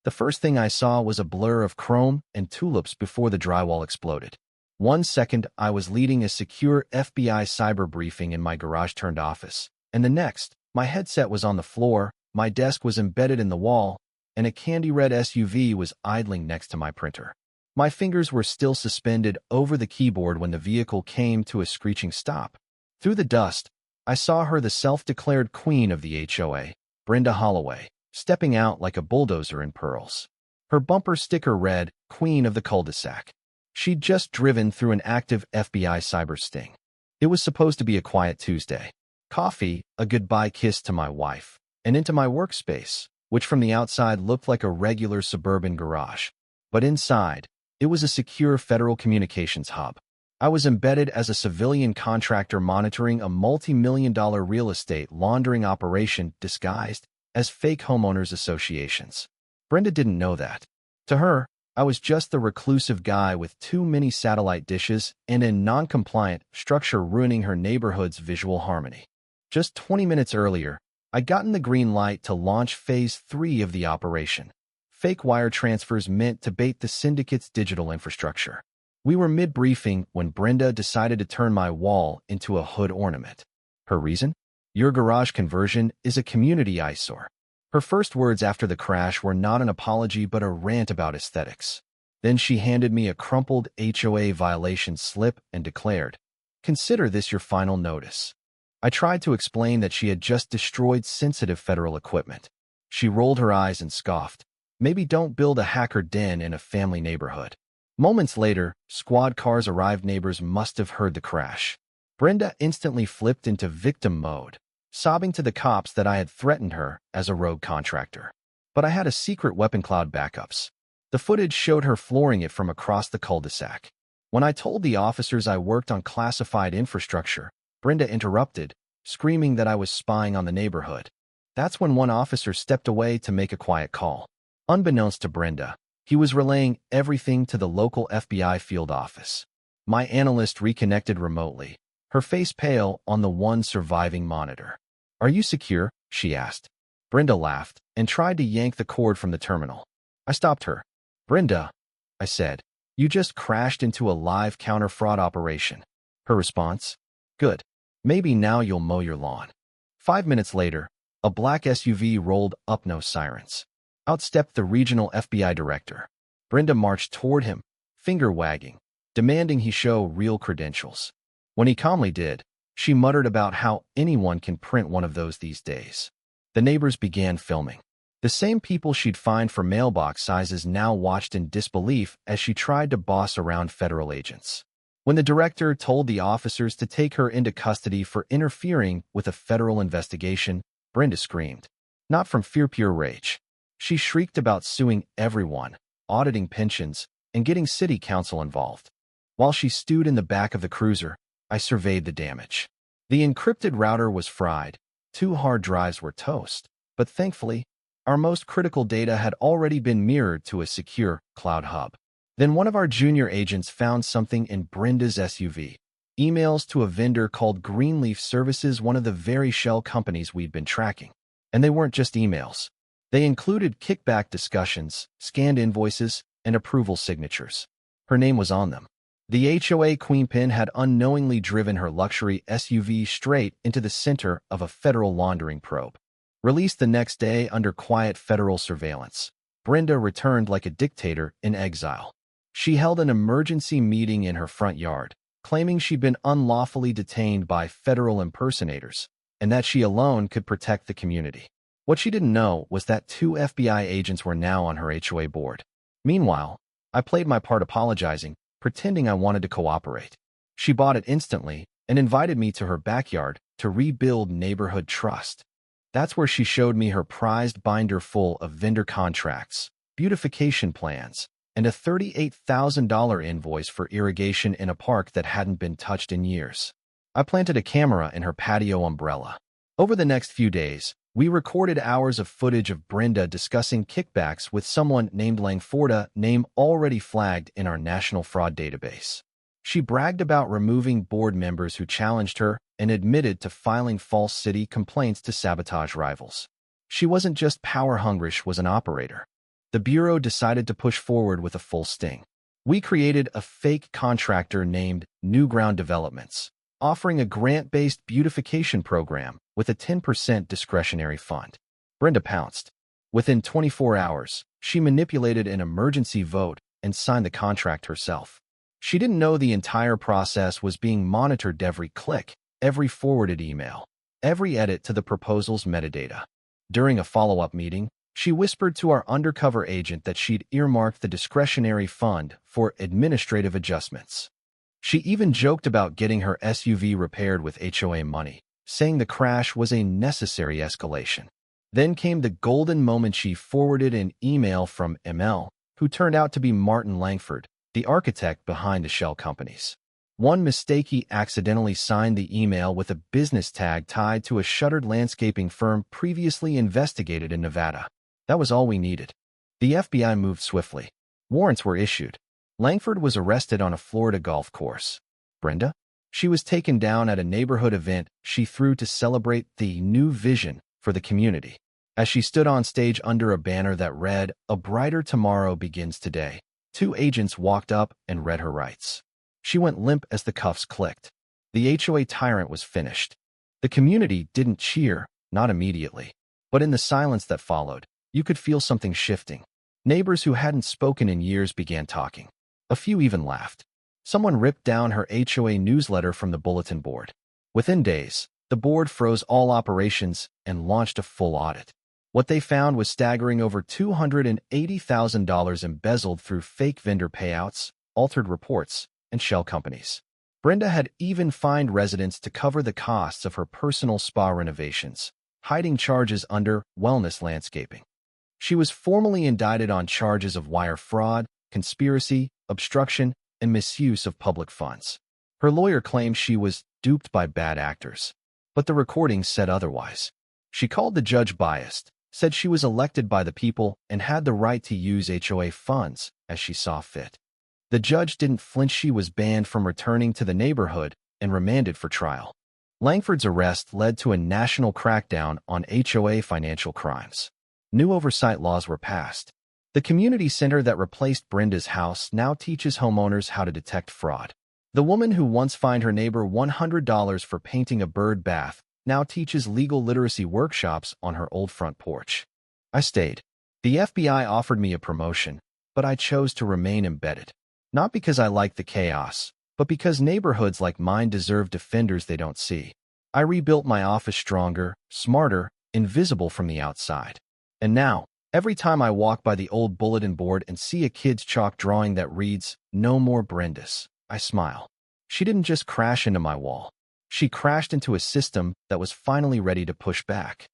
The first thing I saw was a blur of chrome and tulips before the drywall exploded. 1 second, I was leading a secure FBI cyber briefing in my garage-turned-office, and the next, my headset was on the floor, my desk was embedded in the wall, and a candy-red SUV was idling next to my printer. My fingers were still suspended over the keyboard when the vehicle came to a screeching stop. Through the dust, I saw her, the self-declared queen of the HOA, Brenda Holloway, stepping out like a bulldozer in pearls. Her bumper sticker read, "Queen of the Cul-de-sac." She'd just driven through an active FBI cyber sting. It was supposed to be a quiet Tuesday. Coffee, a goodbye kiss to my wife, and into my workspace, which from the outside looked like a regular suburban garage. But inside, it was a secure federal communications hub. I was embedded as a civilian contractor monitoring a multi-million-dollar real estate laundering operation disguised as fake homeowners associations. Brenda didn't know that. To her, I was just the reclusive guy with too many satellite dishes and a non-compliant structure ruining her neighborhood's visual harmony. Just 20 minutes earlier, I'd gotten the green light to launch Phase 3 of the operation. Fake wire transfers meant to bait the syndicate's digital infrastructure. We were mid-briefing when Brenda decided to turn my wall into a hood ornament. Her reason? "Your garage conversion is a community eyesore." Her first words after the crash were not an apology but a rant about aesthetics. Then she handed me a crumpled HOA violation slip and declared, "Consider this your final notice." I tried to explain that she had just destroyed sensitive federal equipment. She rolled her eyes and scoffed, "Maybe don't build a hacker den in a family neighborhood." Moments later, squad cars arrived. Neighbors must have heard the crash. Brenda instantly flipped into victim mode, sobbing to the cops that I had threatened her as a rogue contractor. But I had a secret weapon: cloud backups. The footage showed her flooring it from across the cul-de-sac. When I told the officers I worked on classified infrastructure, Brenda interrupted, screaming that I was spying on the neighborhood. That's when one officer stepped away to make a quiet call. Unbeknownst to Brenda, he was relaying everything to the local FBI field office. My analyst reconnected remotely, her face pale on the one surviving monitor. "Are you secure?" she asked. Brenda laughed and tried to yank the cord from the terminal. I stopped her. "Brenda," I said, "you just crashed into a live counter-fraud operation." Her response? "Good. Maybe now you'll mow your lawn." 5 minutes later, a black SUV rolled up, no sirens. Out stepped the regional FBI director. Brenda marched toward him, finger wagging, demanding he show real credentials. When he calmly did, she muttered about how anyone can print one of those these days. The neighbors began filming. The same people she'd fined for mailbox sizes now watched in disbelief as she tried to boss around federal agents. When the director told the officers to take her into custody for interfering with a federal investigation, Brenda screamed. Not from fear, pure rage. She shrieked about suing everyone, auditing pensions, and getting city council involved. While she stewed in the back of the cruiser, I surveyed the damage. The encrypted router was fried, 2 hard drives were toast, but thankfully, our most critical data had already been mirrored to a secure cloud hub. Then one of our junior agents found something in Brenda's SUV. Emails to a vendor called Greenleaf Services, one of the very shell companies we'd been tracking. And they weren't just emails. They included kickback discussions, scanned invoices, and approval signatures. Her name was on them. The HOA Queenpin had unknowingly driven her luxury SUV straight into the center of a federal laundering probe. Released the next day under quiet federal surveillance, Brenda returned like a dictator in exile. She held an emergency meeting in her front yard, claiming she'd been unlawfully detained by federal impersonators, and that she alone could protect the community. What she didn't know was that 2 FBI agents were now on her HOA board. Meanwhile, I played my part apologizing, pretending I wanted to cooperate. She bought it instantly and invited me to her backyard to rebuild neighborhood trust. That's where she showed me her prized binder full of vendor contracts, beautification plans, and a $38,000 invoice for irrigation in a park that hadn't been touched in years. I planted a camera in her patio umbrella. Over the next few days, we recorded hours of footage of Brenda discussing kickbacks with someone named Langforda, name already flagged in our national fraud database. She bragged about removing board members who challenged her and admitted to filing false city complaints to sabotage rivals. She wasn't just power-hungry, she was an operator. the Bureau decided to push forward with a full sting. We created a fake contractor named Newground Developments, offering a grant-based beautification program with a 10% discretionary fund. Brenda pounced. Within 24 hours, she manipulated an emergency vote and signed the contract herself. She didn't know the entire process was being monitored every click, every forwarded email, every edit to the proposal's metadata. During a follow-up meeting, she whispered to our undercover agent that she'd earmarked the discretionary fund for administrative adjustments. She even joked about getting her SUV repaired with HOA money, saying the crash was a necessary escalation. Then came the golden moment. She forwarded an email from ML, who turned out to be Martin Langford, the architect behind the shell companies. One mistake: he accidentally signed the email with a business tag tied to a shuttered landscaping firm previously investigated in Nevada. That was all we needed. The FBI moved swiftly. Warrants were issued. Langford was arrested on a Florida golf course. Brenda? She was taken down at a neighborhood event she threw to celebrate the new vision for the community. As she stood on stage under a banner that read, "A brighter tomorrow begins today," 2 agents walked up and read her rights. She went limp as the cuffs clicked. The HOA tyrant was finished. The community didn't cheer, not immediately. But in the silence that followed, you could feel something shifting. Neighbors who hadn't spoken in years began talking. A few even laughed. Someone ripped down her HOA newsletter from the bulletin board. Within days, the board froze all operations and launched a full audit. What they found was staggering: over $280,000 embezzled through fake vendor payouts, altered reports, and shell companies. Brenda had even fined residents to cover the costs of her personal spa renovations, hiding charges under wellness landscaping. She was formally indicted on charges of wire fraud, conspiracy, obstruction, and misuse of public funds. Her lawyer claimed she was duped by bad actors, but the recordings said otherwise. She called the judge biased, said she was elected by the people and had the right to use HOA funds as she saw fit. The judge didn't flinch. She was banned from returning to the neighborhood and remanded for trial. Langford's arrest led to a national crackdown on HOA financial crimes. New oversight laws were passed. The community center that replaced Brenda's house now teaches homeowners how to detect fraud. The woman who once fined her neighbor $100 for painting a bird bath now teaches legal literacy workshops on her old front porch. I stayed. The FBI offered me a promotion, but I chose to remain embedded. Not because I liked the chaos, but because neighborhoods like mine deserve defenders they don't see. I rebuilt my office stronger, smarter, invisible from the outside. And now, every time I walk by the old bulletin board and see a kid's chalk drawing that reads, "No more Brendas," I smile. She didn't just crash into my wall. She crashed into a system that was finally ready to push back.